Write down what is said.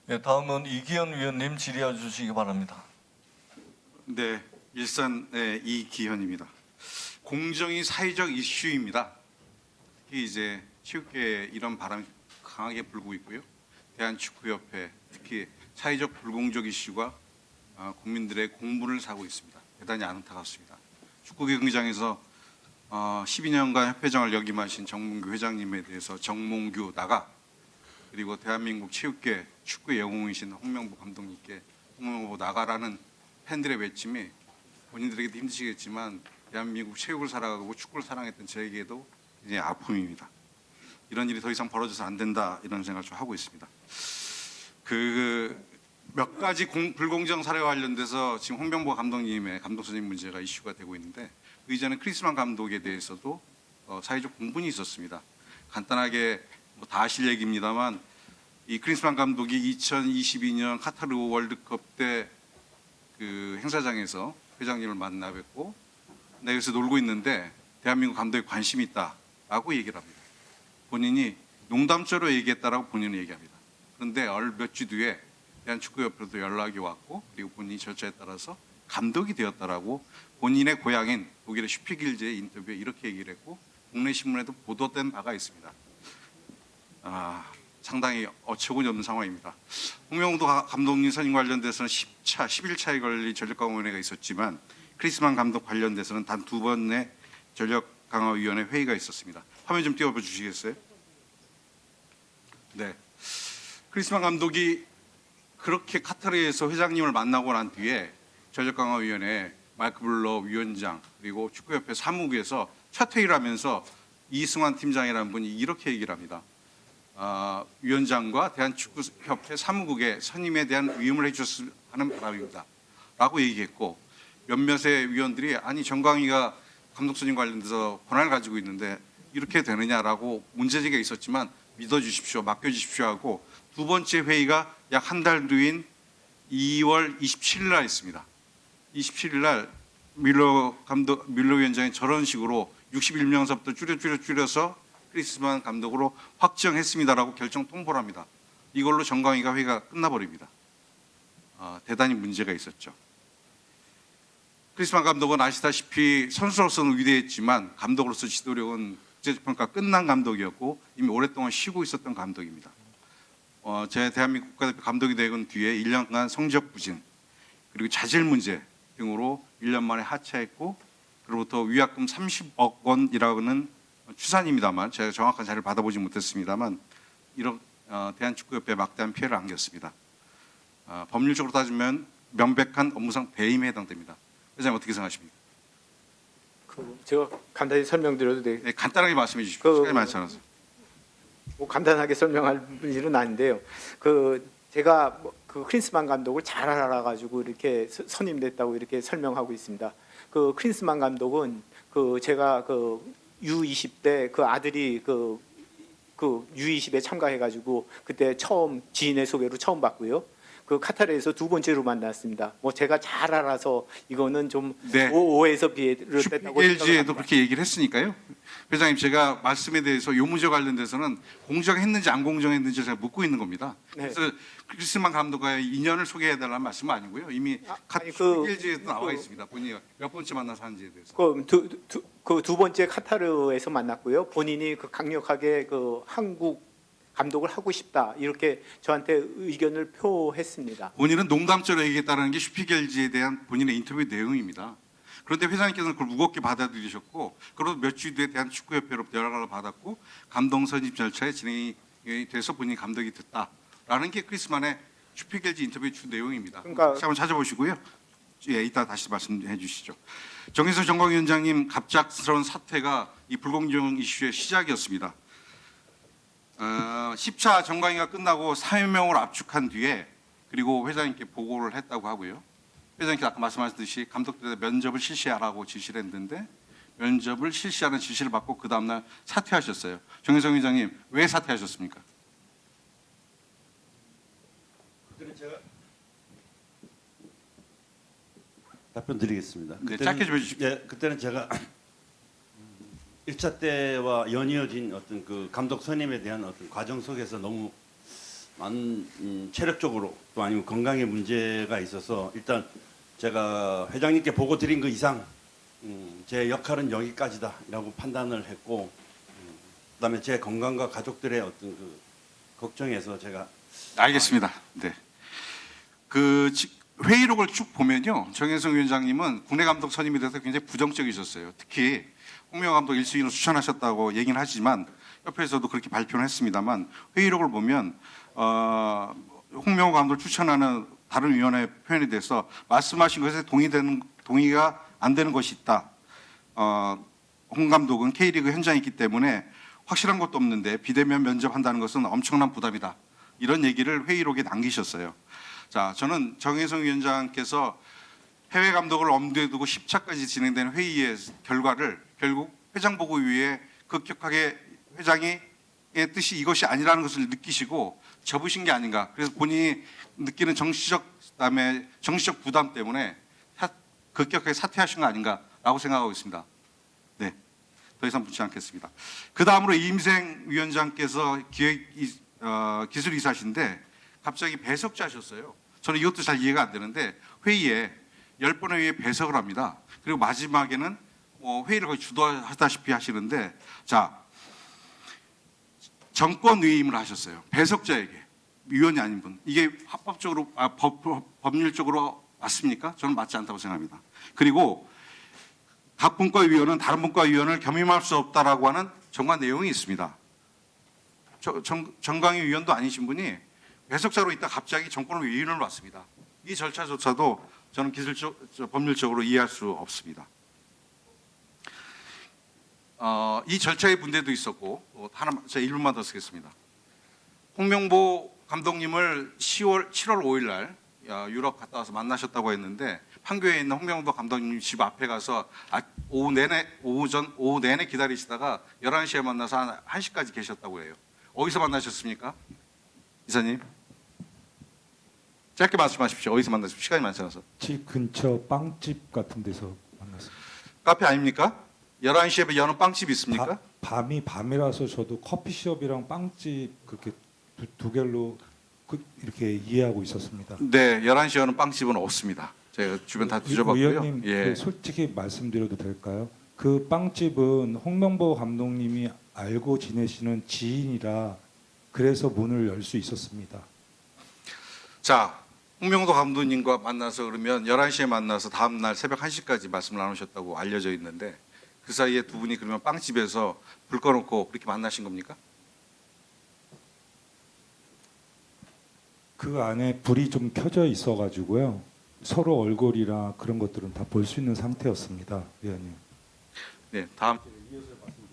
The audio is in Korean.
예, 다음은 이기현 위원님 질의해 주시기 바랍니다. 네, 일산의 이기현입니다. 공정이 사회적 이슈입니다. 특히 이제 체육계에 이런 바람이 강하게 불고 있고요. 대한축구협회 특히 사회적 불공정 이슈가 국민들의 공분을 사고 있습니다. 대단히 안타깝습니다. 축구계 경기장에서 12년간 협회장을 역임하신 정몽규 회장님에 대해서 정몽규 나가, 그리고 대한민국 체육계 축구의 영웅이신 홍명보 감독님께 홍명보 나가라는 팬들의 외침이 본인들에게도 힘드시겠지만 대한민국 체육을 사랑하고 축구를 사랑했던 저에게도 이제 아픔입니다. 이런 일이 더 이상 벌어져서 안 된다, 이런 생각을 좀 하고 있습니다. 몇 가지 불공정 사례와 관련돼서 지금 홍명보 감독님의 감독 선임 문제가 이슈가 되고 있는데, 그 이전에 크리스만 감독에 대해서도 사회적 공분이 있었습니다. 간단하게 다 아실 얘기입니다만, 이 크리스만 감독이 2022년 카타르 월드컵 때 그 행사장에서 회장님을 만나 뵙고 내가 여기서 놀고 있는데 대한민국 감독에 관심이 있다라고 얘기를 합니다. 본인이 농담조로 얘기했다라고 본인은 얘기합니다. 그런데 몇 주 뒤에 대한축구협회도 연락이 왔고, 그리고 본인이 절차에 따라서 감독이 되었다라고 본인의 고향인 독일의 슈피길즈의 인터뷰에 이렇게 얘기를 했고, 국내 신문에도 보도된 바가 있습니다. 상당히 어처구니 없는 상황입니다. 홍명보 감독님 선임 관련돼서는 11차에 걸린 전력강화위원회가 있었지만, 크리스만 감독 관련돼서는 단 2번의 전력강화위원회 회의가 있었습니다. 화면 좀 띄워봐 주시겠어요? 네. 크리스만 감독이 그렇게 카타르에서 회장님을 만나고 난 뒤에 전력강화위원회 마이크 블러 위원장 그리고 축구협회 사무국에서 첫 회의를 하면서 이승환 팀장이라는 분이 이렇게 얘기를 합니다. 위원장과 대한축구협회 사무국의 선임에 대한 위임을 해주셨으면 하는 바람입니다 라고 얘기했고, 몇몇의 위원들이 아니 정광희가 감독 선임 관련돼서 권한을 가지고 있는데 이렇게 되느냐라고 문제제기가 있었지만 믿어주십시오, 맡겨주십시오 하고, 두 번째 회의가 약 한 달 뒤인 2월 27일 날 있습니다. 27일 날 밀러 위원장이 저런 식으로 61명서부터 줄여서 크리스만 감독으로 확정했습니다라고 결정 통보를 합니다. 이걸로 정광희가 회의가 끝나버립니다. 대단히 문제가 있었죠. 크리스만 감독은 아시다시피 선수로서는 위대했지만 감독으로서 지도력은 국제평가 끝난 감독이었고 이미 오랫동안 쉬고 있었던 감독입니다. 제 대한민국 국가대표 감독이 되건 뒤에 1년간 성적 부진 그리고 자질 문제 등으로 1년 만에 하차했고, 그로부터 위약금 30억 원이라고는 추산입니다만 제가 정확한 자료를 받아보지 못했습니다만 이런 대한축구협회에 막대한 피해를 안겼습니다. 법률적으로 따지면 명백한 업무상 배임에 해당됩니다. 회장님 어떻게 생각하십니까? 제가 간단히 설명드려도 돼요? 네, 간단하게 말씀해 주십시오. 시간이 많지 않아서. 뭐 간단하게 설명할 일은 아닌데요. 제가 그 크린스만 감독을 잘 알아가지고 이렇게 선임됐다고 이렇게 설명하고 있습니다. 그 크린스만 감독은 제가 U20 때 그 아들이 그 U20에 참가해가지고 그때 처음 지인의 소개로 처음 봤고요. 그 카타르에서 두 번째로 만났습니다. 뭐 제가 잘 알아서 이거는 좀 네. 오해에서 비해를 뺐다고 슈피겔지에도 생각합니다. 그렇게 얘기를 했으니까요. 회장님, 제가 말씀에 대해서 요 문제 관련돼서는 공정했는지 안 공정했는지 제가 묻고 있는 겁니다. 네. 그래서 크리스만 감독과의 인연을 소개해달라는 말씀은 아니고요. 이미 슈피겔지에도 나와 있습니다. 본인이 몇 번째 만나서 하는지에 대해서. 그 두 번째 카타르에서 만났고요. 본인이 강력하게 한국 감독을 하고 싶다 이렇게 저한테 의견을 표했습니다. 본인은 농담처럼 얘기했다는 게 슈피겔지에 대한 본인의 인터뷰 내용입니다. 그런데 회장님께서는 그걸 무겁게 받아들이셨고, 그리고 몇 주 뒤에 대한축구협회로부터 연락을 받았고 감독 선임 절차에 진행이 돼서 본인이 감독이 됐다라는 게 크리스만의 슈피겔지 인터뷰 주 내용입니다. 그러니까 한번 찾아보시고요. 예, 이따 다시 말씀해 주시죠. 정혜석 정광위원장님 갑작스러운 사태가 이 불공정 이슈의 시작이었습니다. 10차 정강위가 끝나고 사회명을 압축한 뒤에 그리고 회장님께 보고를 했다고 하고요. 회장님께서 아까 말씀하셨듯이 감독들에 면접을 실시하라고 지시를 했는데 면접을 실시하는 지시를 받고 그 다음날 사퇴하셨어요. 정혜성 회장님 왜 사퇴하셨습니까? 그때는 제가 답변 드리겠습니다. 네, 짧게 좀 해주십시오. 예, 그때는 제가 1차 때와 연이어진 어떤 그 감독 선임에 대한 어떤 과정 속에서 너무 체력적으로 또 아니면 건강에 문제가 있어서 일단 제가 회장님께 보고 드린 그 이상 제 역할은 여기까지다라고 판단을 했고 그다음에 제 건강과 가족들의 어떤 그 걱정에서 제가 알겠습니다. 네. 회의록을 쭉 보면요, 정혜성 위원장님은 국내 감독 선임에 대해서 굉장히 부정적이셨어요. 특히 홍명보 감독 1순위로 추천하셨다고 얘기는 하지만 협회에서도 그렇게 발표를 했습니다만 회의록을 보면 홍명보 감독을 추천하는 다른 위원회 표현에 대해서 말씀하신 것에 동의가 안 되는 것이 있다. 홍 감독은 K리그 현장에 있기 때문에 확실한 것도 없는데 비대면 면접한다는 것은 엄청난 부담이다. 이런 얘기를 회의록에 남기셨어요. 자, 저는 정혜성 위원장께서 해외 감독을 엄두에 두고 10차까지 진행된 회의의 결과를 결국 회장 보고위에 급격하게 회장의 뜻이 이것이 아니라는 것을 느끼시고 접으신 게 아닌가. 그래서 본인이 느끼는 정치적 부담 때문에 급격하게 사퇴하신 거 아닌가라고 생각하고 있습니다. 네, 더 이상 묻지 않겠습니다. 그 다음으로 이임생 위원장께서 기술이사신데 갑자기 배석자 하셨어요. 저는 이것도 잘 이해가 안 되는데 회의에 10번의 회의에 배석을 합니다. 그리고 마지막에는 회의를 거의 주도하다시피 하시는데, 자, 정권 위임을 하셨어요. 배석자에게, 위원이 아닌 분. 이게 합법적으로 법률적으로 맞습니까? 저는 맞지 않다고 생각합니다. 그리고 각 분과 위원은 다른 분과 위원을 겸임할 수 없다라고 하는 정관 내용이 있습니다. 정강희 위원도 아니신 분이 배석자로 있다 갑자기 정권을 위임을 받습니다. 이 절차조차도 저는 법률적으로 이해할 수 없습니다. 이 절차의 문제도 있었고 제가 1분만 더 쓰겠습니다. 홍명보 감독님을 7월 5일 날 유럽 갔다 와서 만나셨다고 했는데 판교에 있는 홍명보 감독님 집 앞에 가서 오후 내내 기다리시다가 11시에 만나서 한 1시까지 계셨다고 해요. 어디서 만나셨습니까? 이사님? 짧게 말씀하십시오. 어디서 만나셨습니까? 시간이 많지 않아서. 집 근처 빵집 같은 데서 만났습니다. 카페 아닙니까? 11시에 여는 빵집 있습니까? 밤이라서 저도 커피숍이랑 빵집 그렇게 두 개로 이렇게 이해하고 있었습니다. 네, 11시에 여는 빵집은 없습니다. 제가 주변 다 뒤져봤고요. 의원님, 예. 솔직히 말씀드려도 될까요? 그 빵집은 홍명보 감독님이 알고 지내시는 지인이라 그래서 문을 열 수 있었습니다. 자, 홍명보 감독님과 만나서 그러면 11시에 만나서 다음 날 새벽 1시까지 말씀을 나누셨다고 알려져 있는데 그 사이에 두 분이 그러면 빵집에서 불 꺼놓고 그렇게 만나신 겁니까? 그 안에 불이 좀 켜져 있어가지고요. 서로 얼굴이나 그런 것들은 다 볼 수 있는 상태였습니다, 의원님. 네, 다음. 이어서 말씀드리겠습니다.